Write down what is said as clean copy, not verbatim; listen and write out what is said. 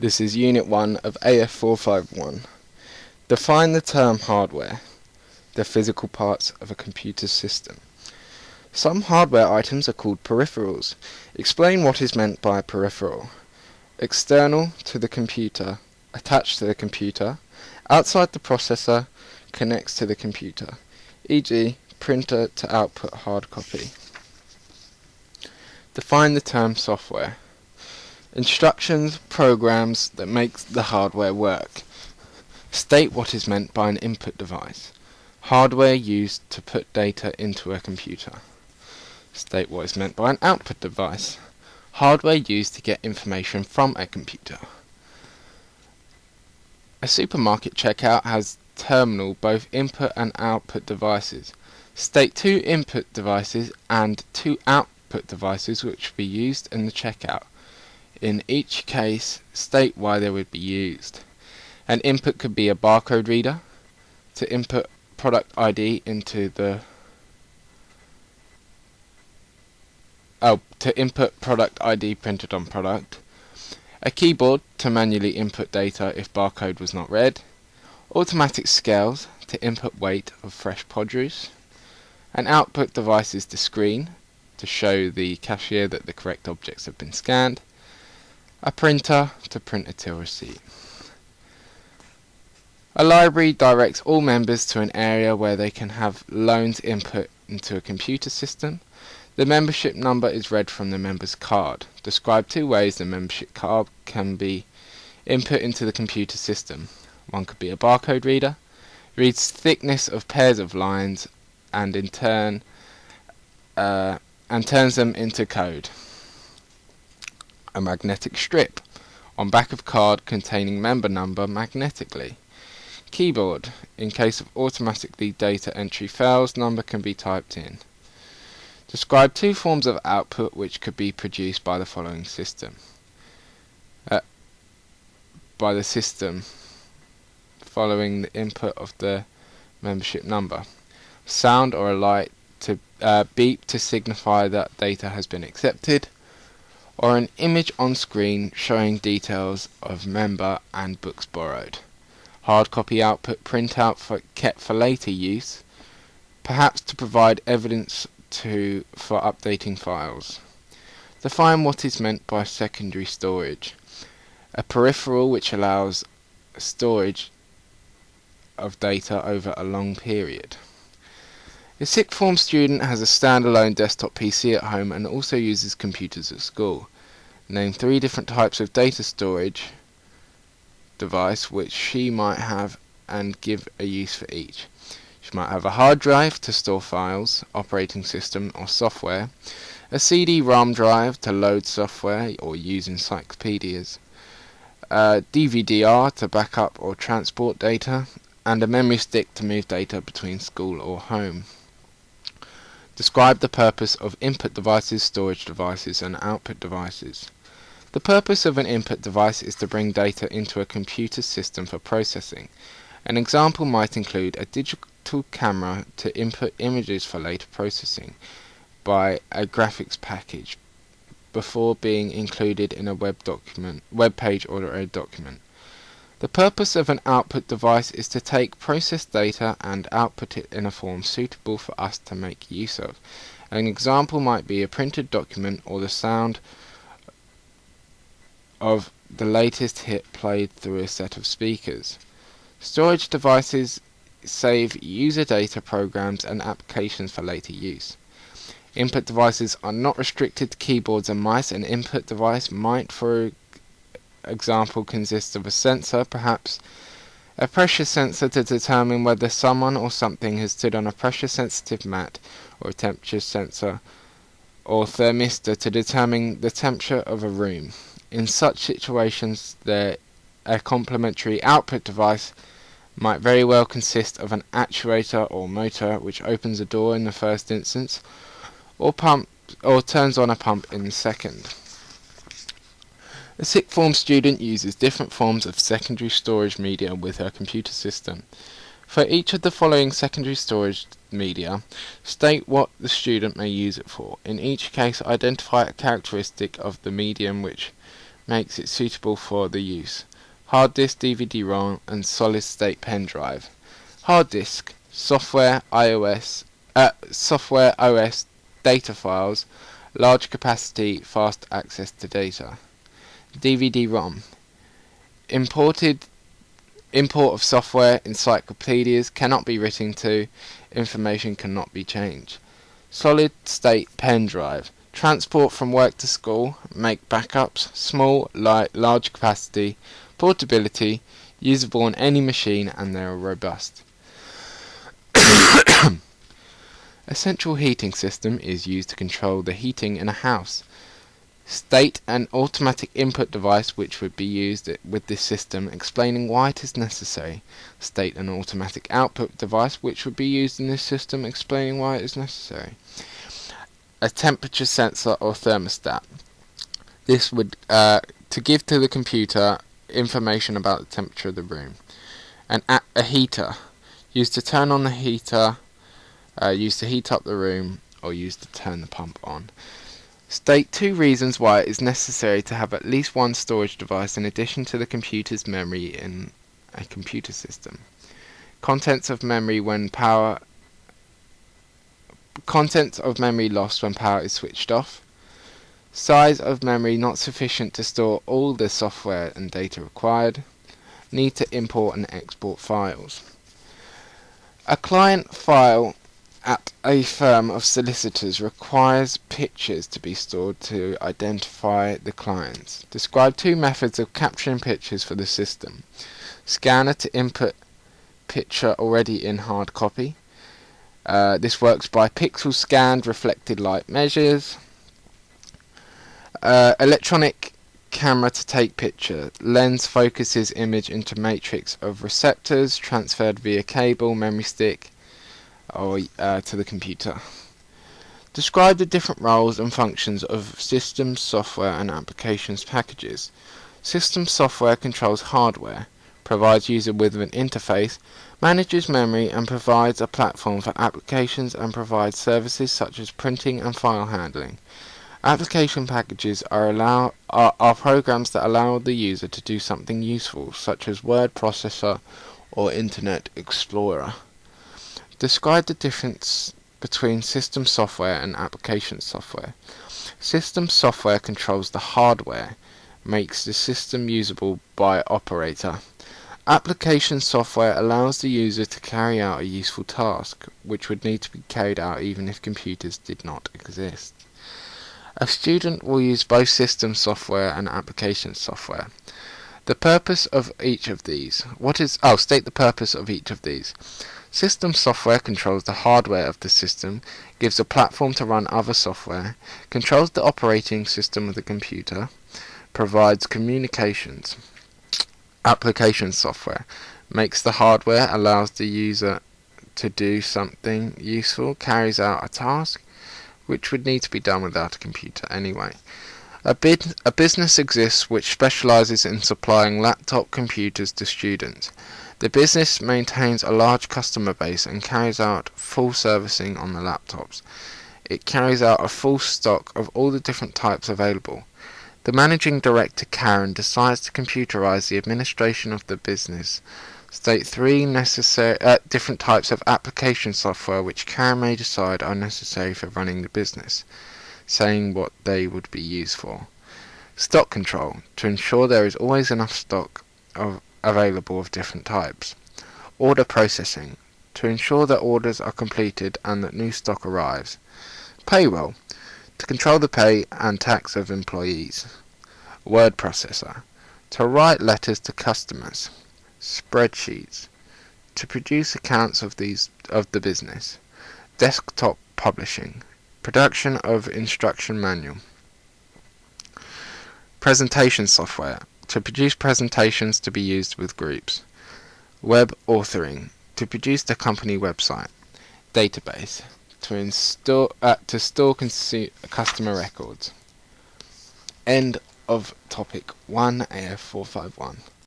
This is Unit 1 of AF451. Define the term hardware, the physical parts of a computer system. Some hardware items are called peripherals. Explain what is meant by a peripheral. External to the computer, attached to the computer, outside the processor, connects to the computer, e.g. printer to output hard copy. Define the term software. Instructions, programs that make the hardware work. State what is meant by an input device. Hardware used to put data into a computer. State what is meant by an output device. Hardware used to get information from a computer. A supermarket checkout has terminal both input and output devices. State two input devices and two output devices which will be used in the checkout. In each case, state why they would be used. An input could be a barcode reader to input product ID into the product ID printed on product. A keyboard to manually input data if barcode was not read. Automatic scales to input weight of fresh produce. An output device is the screen to show the cashier that the correct objects have been scanned. A printer to print a till receipt. A library directs all members to an area where they can have loans input into a computer system. The membership number is read from the member's card. Describe two ways the membership card can be input into the computer system. One could be a barcode reader, reads thickness of pairs of lines and in turn turns them into code. A magnetic strip on back of card containing member number magnetically. Keyboard, in case of automatically data entry fails, number can be typed in. Describe two forms of output which could be produced by the following system. By the system following the input of the membership number. Sound or a light to beep to signify that data has been accepted, or an image on screen showing details of member and books borrowed. Hard copy output printout kept for later use, perhaps to provide evidence for updating files. Define what is meant by secondary storage. A peripheral which allows storage of data over a long period. A sixth form student has a standalone desktop PC at home and also uses computers at school. Name three different types of data storage device which she might have and give a use for each. She might have a hard drive to store files, operating system or software, a CD-ROM drive to load software or use encyclopedias, a DVD-R to back up or transport data, and a memory stick to move data between school or home. Describe the purpose of input devices, storage devices, and output devices. The purpose of an input device is to bring data into a computer system for processing. An example might include a digital camera to input images for later processing by a graphics package before being included in a web page or a document. The purpose of an output device is to take processed data and output it in a form suitable for us to make use of. An example might be a printed document or the sound of the latest hit played through a set of speakers. Storage devices save user data, programs and applications for later use. Input devices are not restricted to keyboards and mice. An input device might, for example, consist of a sensor, perhaps a pressure sensor to determine whether someone or something has stood on a pressure sensitive mat, or a temperature sensor or thermistor to determine the temperature of a room. In such situations, a complementary output device might very well consist of an actuator or motor which opens a door in the first instance, or turns on a pump in the second. A sixth form student uses different forms of secondary storage media with her computer system. For each of the following secondary storage media, state what the student may use it for. In each case, identify a characteristic of the medium which makes it suitable for the use. Hard disk, DVD-ROM, and solid-state pen drive. Hard disk, software OS data files, large capacity, fast access to data. DVD-ROM, import of software, encyclopedias cannot be written to, information cannot be changed. Solid state pen drive, transport from work to school, make backups, small, light, large capacity, portability, usable on any machine, and they are robust. A central heating system is used to control the heating in a house. State an automatic input device which would be used with this system, explaining why it is necessary. State an automatic output device which would be used in this system, explaining why it is necessary. A temperature sensor or thermostat. This would to give to the computer information about the temperature of the room. A heater, used to turn on the heater, used to heat up the room, or used to turn the pump on. State 2 reasons why it is necessary to have at least one storage device in addition to the computer's memory in a computer system. Contents of memory lost when power is switched off. Size of memory not sufficient to store all the software and data required. Need to import and export files. A client file at a firm of solicitors requires pictures to be stored to identify the clients. Describe 2 methods of capturing pictures for the system. Scanner to input picture already in hard copy. This works by pixel scanned reflected light measures. Electronic camera to take picture. Lens focuses image into matrix of receptors transferred via cable, memory stick, or to the computer. Describe the different roles and functions of systems, software, and applications packages. System software controls hardware, provides user with an interface, manages memory, and provides a platform for applications and provides services such as printing and file handling. Application packages are programs that allow the user to do something useful, such as word processor or Internet Explorer. Describe the difference between system software and application software. System software controls the hardware, makes the system usable by operator. Application software allows the user to carry out a useful task, which would need to be carried out even if computers did not exist. A student will use both system software and application software. The purpose of each of these. State the purpose of each of these. System software controls the hardware of the system, gives a platform to run other software, controls the operating system of the computer, provides communications. Application software makes the hardware, allows the user to do something useful, carries out a task, which would need to be done without a computer anyway. A business exists which specializes in supplying laptop computers to students. The business maintains a large customer base and carries out full servicing on the laptops. It carries out a full stock of all the different types available. The managing director, Karen, decides to computerize the administration of the business. State 3 different types of application software which Karen may decide are necessary for running the business, saying what they would be used for. Stock control, to ensure there is always enough stock available of different types. Order processing, to ensure that orders are completed and that new stock arrives. Payroll, to control the pay and tax of employees. Word processor, to write letters to customers. Spreadsheets, to produce accounts of the business. Desktop publishing, production of instruction manual. Presentation software, to produce presentations to be used with groups. Web authoring, to produce the company website. Database, to store customer records. End of topic 1 AF451.